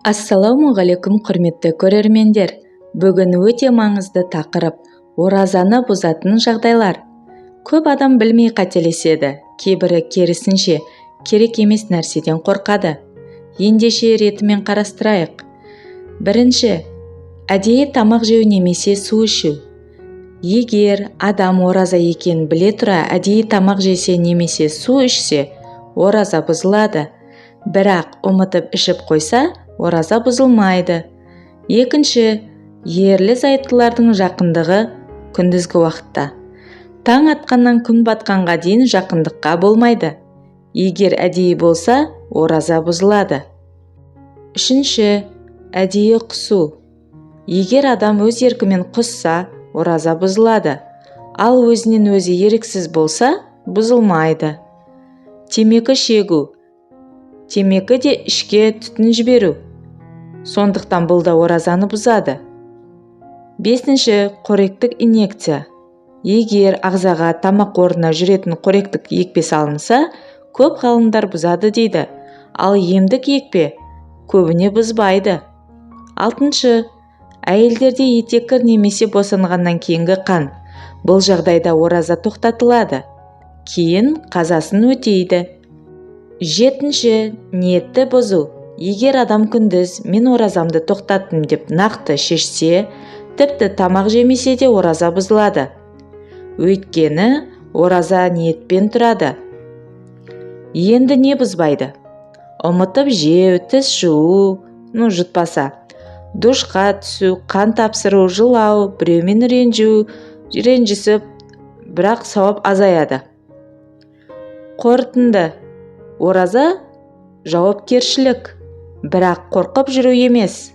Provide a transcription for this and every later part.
Ассалаумағалейкум құрметті көрермендер. Бүгін өте маңызды тақырып оразаны бұзатын жағдайлар. Көп адам білмей қателеседі, кейбірі керісінше керек емес нәрседен қорқады. Ендеше ретімен қарастырайық. Бірінші, әдейі тамақ жеу немесе су ішу. Егер адам ораза екенін біле тұра әдейі тамақ жесе немесе су ішсе, ораза бұзылады. Бірақ ұмытып ішіп қойса, ораза бұзылмайды. Екінші, ерлі-зайыптылардың жақындығы күндізгі уақытта. Таң атқаннан күн батқанға дейін жақындыққа болмайды. Егер әдейі болса, ораза бұзылады. Үшінші, әдейі құсу. Егер адам өз еркімен құсса, ораза бұзылады. Ал өзінен өзі еріксіз болса, бұзылмайды. Темекі шегу. Темекі де ішке түтін жіберу. Сондықтан бұл да оразаны бұзады. Бесінші, қоректік инъекция. Егер ағзаға тамақ орнына жүретін қоректік екпе салынса, көп ғалымдар бұзады дейді. Ал емдік екпе көбіне бұзбайды. Алтыншы, әйелдерде етеккір немесе босанғаннан кейінгі қан. Бұл жағдайда ораза тоқтатылады. Кейін қазасын өтейді. Жетінші, ниетті бұзу. Егер адам күндіз мен оразамды тоқтаттым деп нақты шешсе, тіпті тамақ жемесе де ораза бұзылады. Өйткені ораза ниетпен тұрады. Енді не бұзбайды? Ұмытып жеу, тіс жуу, жұтпаса. Душқа түсу, қан тапсыру, жылау, біреумен ренжісіп, бірақ сауап азаяды. Қорытынды. Ораза жауапкершілік, бірақ қорқып жүру емес.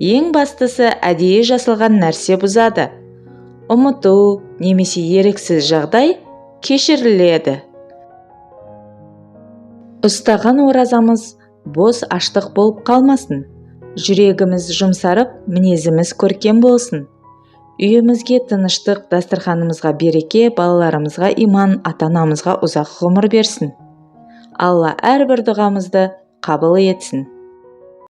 Ең бастысы әдейі жасалған нәрсе бұзады. Ұмыту немесе еріксіз жағдай кешіріледі. Ұстаған оразамыз бос аштық болып қалмасын. Жүрегіміз жұмсарып, мінезіміз көркем болсын. Үйімізге тыныштық, дастарханымызға береке, балаларымызға иман, ата-анамызға ұзақ ғұмыр берсін. Алла әрбір дұғамызды қабыл етсін.